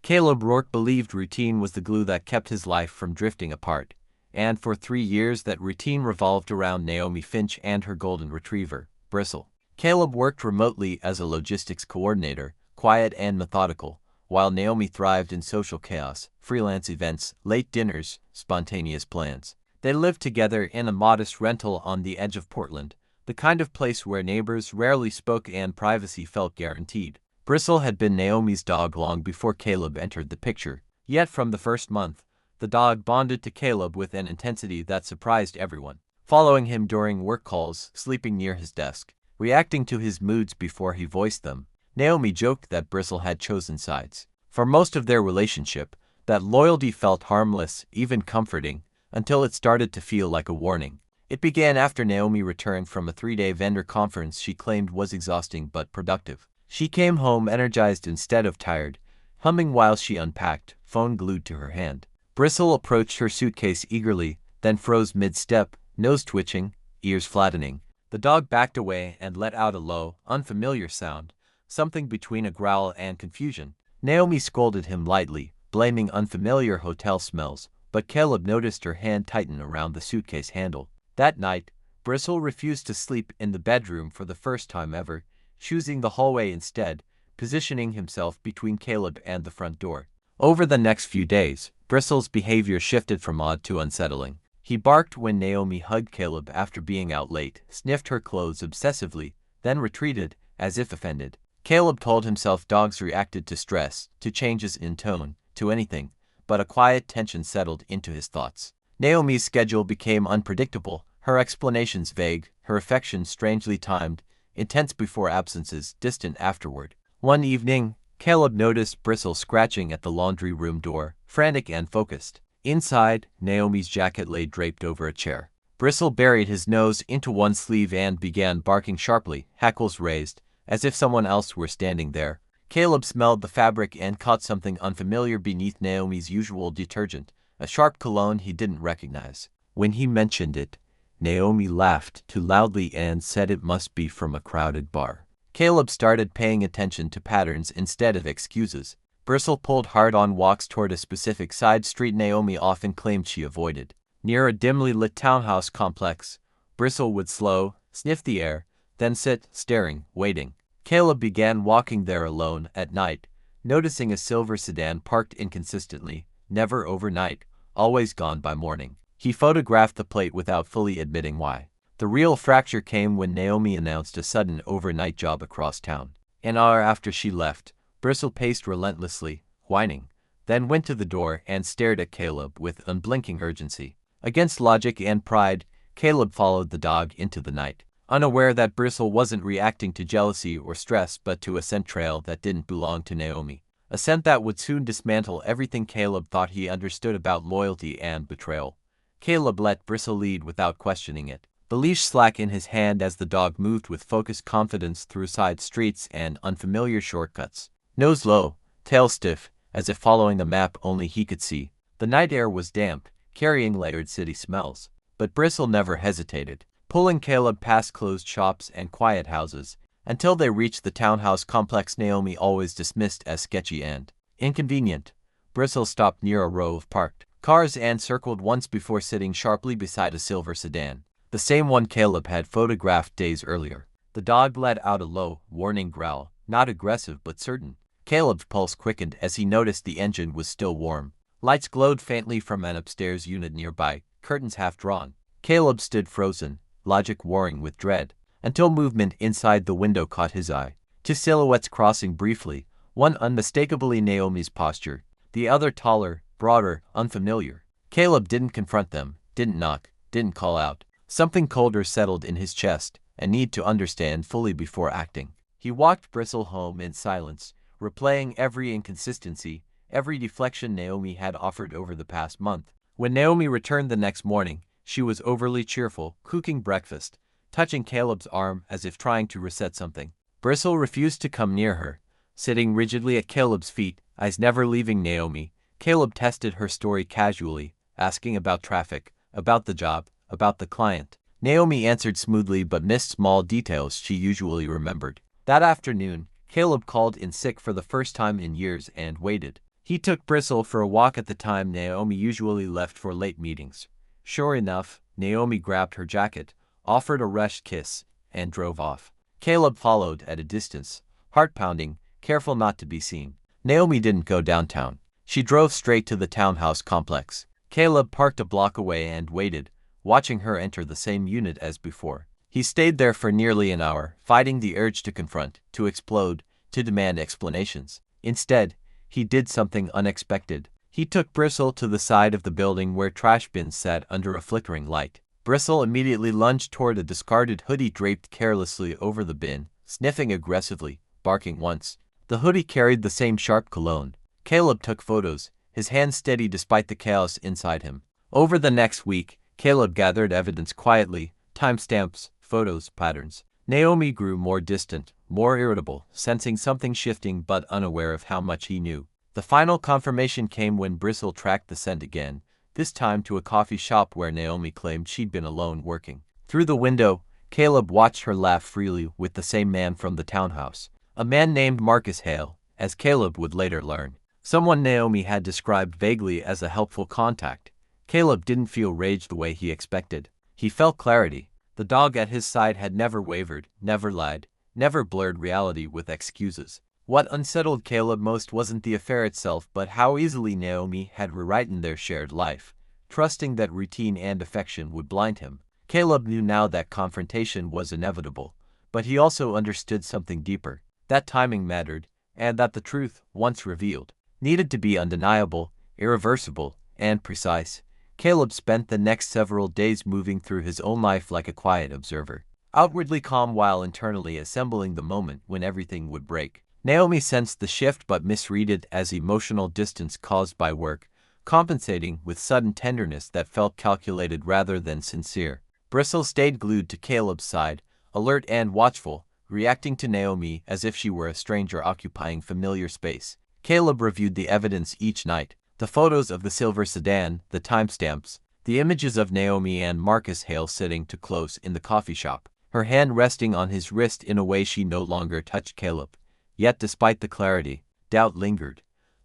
Caleb Rourke believed routine was the glue that kept his life from drifting apart, and for 3 years that routine revolved around Naomi Finch and her golden retriever, Bristle. Caleb worked remotely as a logistics coordinator, quiet and methodical, while Naomi thrived in social chaos, freelance events, late dinners, spontaneous plans. They lived together in a modest rental on the edge of Portland, the kind of place where neighbors rarely spoke and privacy felt guaranteed. Bristle had been Naomi's dog long before Caleb entered the picture, yet from the first month, the dog bonded to Caleb with an intensity that surprised everyone, following him during work calls, sleeping near his desk, reacting to his moods before he voiced them. Naomi joked that Bristle had chosen sides. For most of their relationship, that loyalty felt harmless, even comforting, until it started to feel like a warning. It began after Naomi returned from a 3-day vendor conference she claimed was exhausting but productive. She came home energized instead of tired, humming while she unpacked, phone glued to her hand. Bristle approached her suitcase eagerly, then froze mid-step, nose twitching, ears flattening. The dog backed away and let out a low, unfamiliar sound, something between a growl and confusion. Naomi scolded him lightly, blaming unfamiliar hotel smells, but Caleb noticed her hand tighten around the suitcase handle. That night, Bristle refused to sleep in the bedroom for the first time ever, choosing the hallway instead, positioning himself between Caleb and the front door. Over the next few days, Bristle's behavior shifted from odd to unsettling. He barked when Naomi hugged Caleb after being out late, sniffed her clothes obsessively, then retreated, as if offended. Caleb told himself dogs reacted to stress, to changes in tone, to anything, but a quiet tension settled into his thoughts. Naomi's schedule became unpredictable, her explanations vague, her affection strangely timed, intense before absences, distant afterward. One evening, Caleb noticed Bristle scratching at the laundry room door, frantic and focused. Inside, Naomi's jacket lay draped over a chair. Bristle buried his nose into one sleeve and began barking sharply, hackles raised, as if someone else were standing there. Caleb smelled the fabric and caught something unfamiliar beneath Naomi's usual detergent, a sharp cologne he didn't recognize. When he mentioned it, Naomi laughed too loudly and said it must be from a crowded bar. Caleb started paying attention to patterns instead of excuses. Bristle pulled hard on walks toward a specific side street Naomi often claimed she avoided. Near a dimly lit townhouse complex, Bristle would slow, sniff the air, then sit, staring, waiting. Caleb began walking there alone at night, noticing a silver sedan parked inconsistently, never overnight, always gone by morning. He photographed the plate without fully admitting why. The real fracture came when Naomi announced a sudden overnight job across town. An hour after she left, Bristle paced relentlessly, whining, then went to the door and stared at Caleb with unblinking urgency. Against logic and pride, Caleb followed the dog into the night, unaware that Bristle wasn't reacting to jealousy or stress but to a scent trail that didn't belong to Naomi. A scent that would soon dismantle everything Caleb thought he understood about loyalty and betrayal. Caleb let Bristle lead without questioning it, the leash slack in his hand as the dog moved with focused confidence through side streets and unfamiliar shortcuts. Nose low, tail stiff, as if following a map only he could see. The night air was damp, carrying layered city smells. But Bristle never hesitated, pulling Caleb past closed shops and quiet houses, until they reached the townhouse complex Naomi always dismissed as sketchy and inconvenient. Bristle stopped near a row of parked cars and circled once before sitting sharply beside a silver sedan, the same one Caleb had photographed days earlier. The dog let out a low, warning growl, not aggressive but certain. Caleb's pulse quickened as he noticed the engine was still warm. Lights glowed faintly from an upstairs unit nearby, curtains half drawn. Caleb stood frozen, logic warring with dread, until movement inside the window caught his eye. 2 silhouettes crossing briefly, one unmistakably Naomi's posture, the other taller, broader, unfamiliar. Caleb didn't confront them, didn't knock, didn't call out. Something colder settled in his chest, a need to understand fully before acting. He walked Bristle home in silence, replaying every inconsistency, every deflection Naomi had offered over the past month. When Naomi returned the next morning, she was overly cheerful, cooking breakfast, touching Caleb's arm as if trying to reset something. Bristle refused to come near her, sitting rigidly at Caleb's feet, eyes never leaving Naomi. Caleb tested her story casually, asking about traffic, about the job, about the client. Naomi answered smoothly but missed small details she usually remembered. That afternoon, Caleb called in sick for the first time in years and waited. He took Bristle for a walk at the time Naomi usually left for late meetings. Sure enough, Naomi grabbed her jacket, offered a rushed kiss, and drove off. Caleb followed at a distance, heart-pounding, careful not to be seen. Naomi didn't go downtown. She drove straight to the townhouse complex. Caleb parked a block away and waited, watching her enter the same unit as before. He stayed there for nearly an hour, fighting the urge to confront, to explode, to demand explanations. Instead, he did something unexpected. He took Bristle to the side of the building where trash bins sat under a flickering light. Bristle immediately lunged toward a discarded hoodie draped carelessly over the bin, sniffing aggressively, barking once. The hoodie carried the same sharp cologne. Caleb took photos, his hands steady despite the chaos inside him. Over the next week, Caleb gathered evidence quietly, timestamps, photos, patterns. Naomi grew more distant, more irritable, sensing something shifting but unaware of how much he knew. The final confirmation came when Bristle tracked the scent again, this time to a coffee shop where Naomi claimed she'd been alone working. Through the window, Caleb watched her laugh freely with the same man from the townhouse. A man named Marcus Hale, as Caleb would later learn. Someone Naomi had described vaguely as a helpful contact. Caleb didn't feel rage the way he expected. He felt clarity. The dog at his side had never wavered, never lied, never blurred reality with excuses. What unsettled Caleb most wasn't the affair itself but how easily Naomi had rewritten their shared life, trusting that routine and affection would blind him. Caleb knew now that confrontation was inevitable, but he also understood something deeper, that timing mattered, and that the truth, once revealed, needed to be undeniable, irreversible, and precise. Caleb spent the next several days moving through his own life like a quiet observer, outwardly calm while internally assembling the moment when everything would break. Naomi sensed the shift but misread it as emotional distance caused by work, compensating with sudden tenderness that felt calculated rather than sincere. Bristle stayed glued to Caleb's side, alert and watchful, reacting to Naomi as if she were a stranger occupying familiar space. Caleb reviewed the evidence each night, the photos of the silver sedan, the timestamps, the images of Naomi and Marcus Hale sitting too close in the coffee shop, her hand resting on his wrist in a way she no longer touched Caleb. Yet despite the clarity, doubt lingered,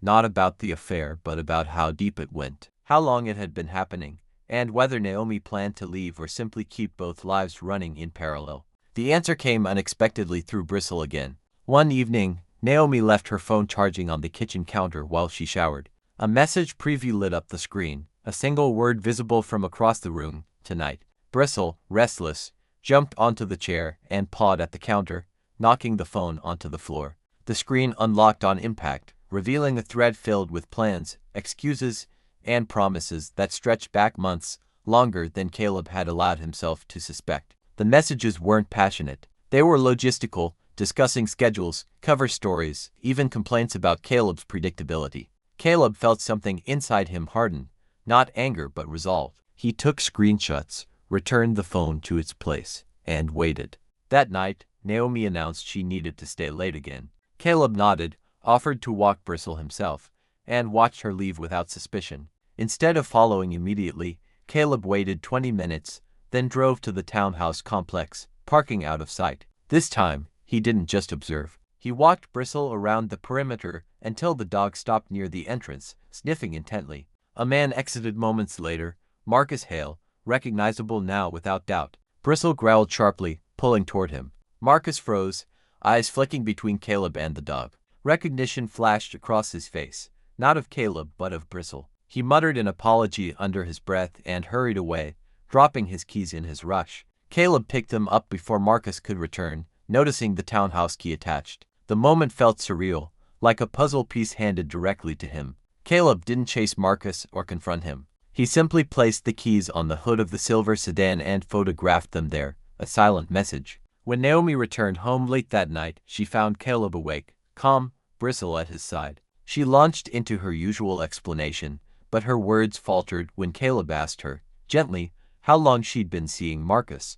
not about the affair but about how deep it went, how long it had been happening, and whether Naomi planned to leave or simply keep both lives running in parallel. The answer came unexpectedly through Bristle again. One evening, Naomi left her phone charging on the kitchen counter while she showered. A message preview lit up the screen, a single word visible from across the room, tonight. Bristle, restless, jumped onto the chair and pawed at the counter, knocking the phone onto the floor. The screen unlocked on impact, revealing a thread filled with plans, excuses, and promises that stretched back months, longer than Caleb had allowed himself to suspect. The messages weren't passionate. They were logistical, discussing schedules, cover stories, even complaints about Caleb's predictability. Caleb felt something inside him harden, not anger but resolve. He took screenshots, returned the phone to its place, and waited. That night, Naomi announced she needed to stay late again. Caleb nodded, offered to walk Bristle himself, and watched her leave without suspicion. Instead of following immediately, Caleb waited 20 minutes, then drove to the townhouse complex, parking out of sight. This time, he didn't just observe. He walked Bristle around the perimeter until the dog stopped near the entrance, sniffing intently. A man exited moments later, Marcus Hale, recognizable now without doubt. Bristle growled sharply, pulling toward him. Marcus froze, eyes flicking between Caleb and the dog. Recognition flashed across his face, not of Caleb but of Bristle. He muttered an apology under his breath and hurried away, dropping his keys in his rush. Caleb picked them up before Marcus could return, noticing the townhouse key attached. The moment felt surreal, like a puzzle piece handed directly to him. Caleb didn't chase Marcus or confront him. He simply placed the keys on the hood of the silver sedan and photographed them there, a silent message. When Naomi returned home late that night, she found Caleb awake, calm, Bristle at his side. She launched into her usual explanation, but her words faltered when Caleb asked her, gently, how long she'd been seeing Marcus.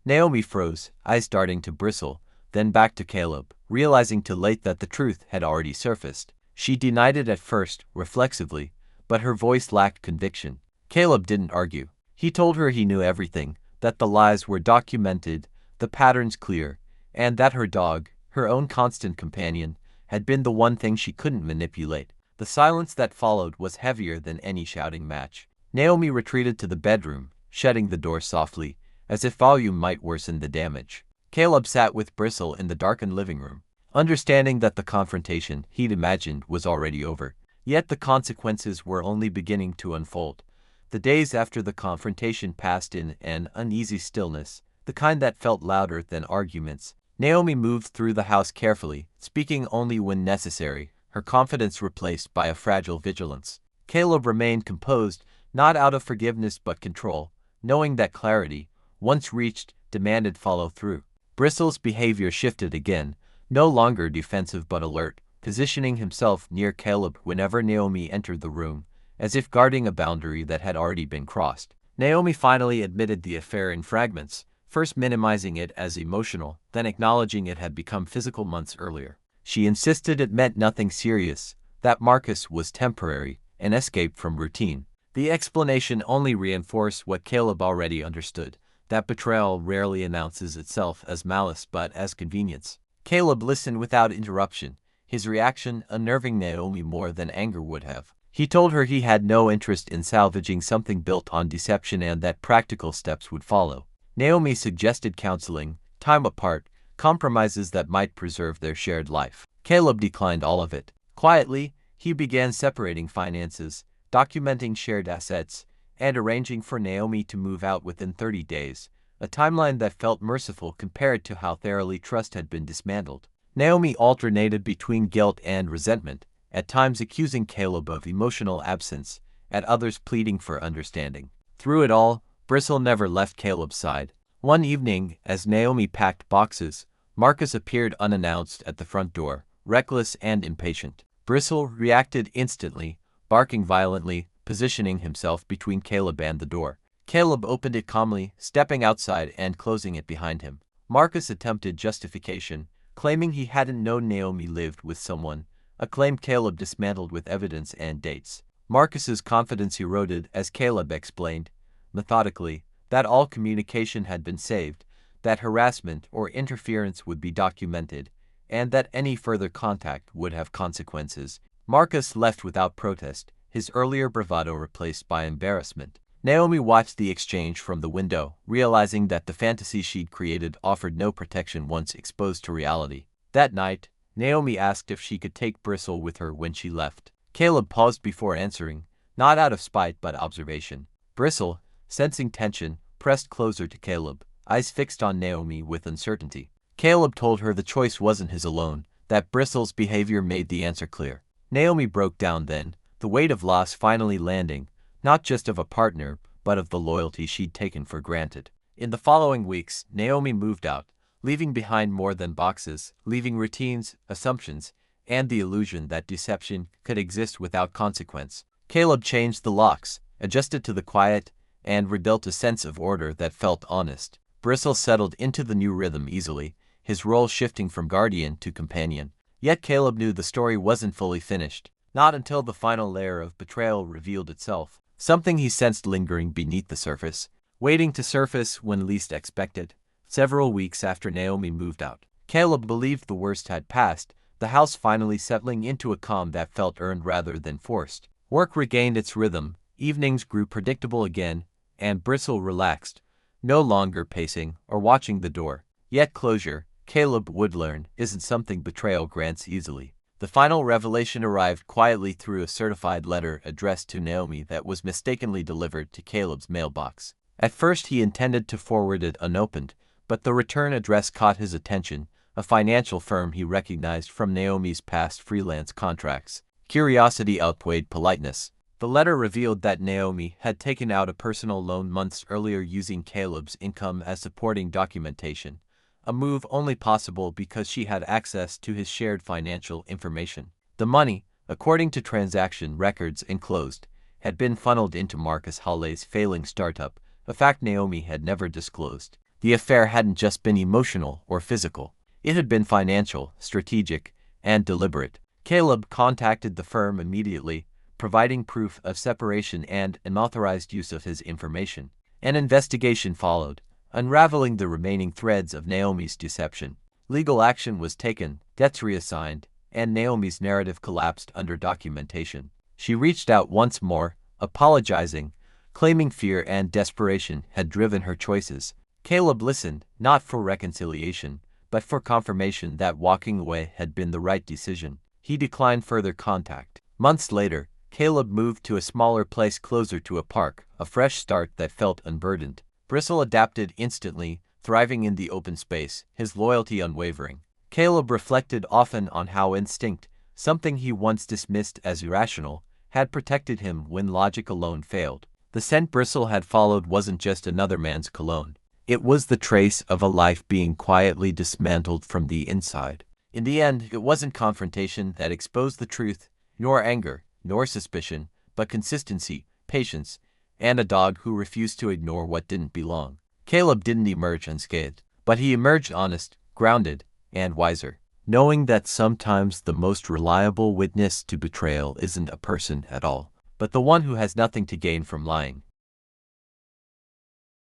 Naomi froze, eyes darting to Bristle, then back to Caleb, realizing too late that the truth had already surfaced. She denied it at first, reflexively, but her voice lacked conviction. Caleb didn't argue. He told her he knew everything, that the lies were documented, the patterns clear, and that her dog, her own constant companion, had been the one thing she couldn't manipulate. The silence that followed was heavier than any shouting match. Naomi retreated to the bedroom, shutting the door softly, as if volume might worsen the damage. Caleb sat with Bristle in the darkened living room, understanding that the confrontation he'd imagined was already over. Yet the consequences were only beginning to unfold. The days after the confrontation passed in an uneasy stillness, the kind that felt louder than arguments. Naomi moved through the house carefully, speaking only when necessary, her confidence replaced by a fragile vigilance. Caleb remained composed, not out of forgiveness but control, knowing that clarity, once reached, demanded follow-through. Bristle's behavior shifted again, no longer defensive but alert, positioning himself near Caleb whenever Naomi entered the room, as if guarding a boundary that had already been crossed. Naomi finally admitted the affair in fragments, first minimizing it as emotional, then acknowledging it had become physical months earlier. She insisted it meant nothing serious, that Marcus was temporary, an escape from routine. The explanation only reinforced what Caleb already understood, that betrayal rarely announces itself as malice but as convenience. Caleb listened without interruption, his reaction unnerving Naomi more than anger would have. He told her he had no interest in salvaging something built on deception and that practical steps would follow. Naomi suggested counseling, time apart, compromises that might preserve their shared life. Caleb declined all of it. Quietly, he began separating finances, documenting shared assets, and arranging for Naomi to move out within 30 days, a timeline that felt merciful compared to how thoroughly trust had been dismantled. Naomi alternated between guilt and resentment, at times accusing Caleb of emotional absence, at others pleading for understanding. Through it all, Bristle never left Caleb's side. One evening, as Naomi packed boxes, Marcus appeared unannounced at the front door, reckless and impatient. Bristle reacted instantly, barking violently, positioning himself between Caleb and the door. Caleb opened it calmly, stepping outside and closing it behind him. Marcus attempted justification, claiming he hadn't known Naomi lived with someone, a claim Caleb dismantled with evidence and dates. Marcus's confidence eroded as Caleb explained, methodically, that all communication had been saved, that harassment or interference would be documented, and that any further contact would have consequences. Marcus left without protest, his earlier bravado replaced by embarrassment. Naomi watched the exchange from the window, realizing that the fantasy she'd created offered no protection once exposed to reality. That night, Naomi asked if she could take Bristle with her when she left. Caleb paused before answering, not out of spite but observation. Bristle, sensing tension, pressed closer to Caleb, eyes fixed on Naomi with uncertainty. Caleb told her the choice wasn't his alone, that Bristle's behavior made the answer clear. Naomi broke down then, the weight of loss finally landing, not just of a partner, but of the loyalty she'd taken for granted. In the following weeks, Naomi moved out, leaving behind more than boxes, leaving routines, assumptions, and the illusion that deception could exist without consequence. Caleb changed the locks, adjusted to the quiet, and rebuilt a sense of order that felt honest. Bristle settled into the new rhythm easily, his role shifting from guardian to companion. Yet Caleb knew the story wasn't fully finished, not until the final layer of betrayal revealed itself, something he sensed lingering beneath the surface, waiting to surface when least expected. Several weeks after Naomi moved out, Caleb believed the worst had passed, the house finally settling into a calm that felt earned rather than forced. Work regained its rhythm, evenings grew predictable again, and Bristle relaxed, no longer pacing or watching the door. Yet closure, Caleb would learn, isn't something betrayal grants easily. The final revelation arrived quietly through a certified letter addressed to Naomi that was mistakenly delivered to Caleb's mailbox. At first he intended to forward it unopened, but the return address caught his attention, a financial firm he recognized from Naomi's past freelance contracts. Curiosity outweighed politeness. The letter revealed that Naomi had taken out a personal loan months earlier using Caleb's income as supporting documentation, a move only possible because she had access to his shared financial information. The money, according to transaction records enclosed, had been funneled into Marcus Hawley's failing startup, a fact Naomi had never disclosed. The affair hadn't just been emotional or physical. It had been financial, strategic, and deliberate. Caleb contacted the firm immediately, providing proof of separation and unauthorized use of his information. An investigation followed, unraveling the remaining threads of Naomi's deception. Legal action was taken, debts reassigned, and Naomi's narrative collapsed under documentation. She reached out once more, apologizing, claiming fear and desperation had driven her choices. Caleb listened, not for reconciliation, but for confirmation that walking away had been the right decision. He declined further contact. Months later, Caleb moved to a smaller place closer to a park, a fresh start that felt unburdened. Bristle adapted instantly, thriving in the open space, his loyalty unwavering. Caleb reflected often on how instinct, something he once dismissed as irrational, had protected him when logic alone failed. The scent Bristle had followed wasn't just another man's cologne. It was the trace of a life being quietly dismantled from the inside. In the end, it wasn't confrontation that exposed the truth, nor anger, nor suspicion, but consistency, patience, and a dog who refused to ignore what didn't belong. Caleb didn't emerge unscathed, but he emerged honest, grounded, and wiser, knowing that sometimes the most reliable witness to betrayal isn't a person at all, but the one who has nothing to gain from lying.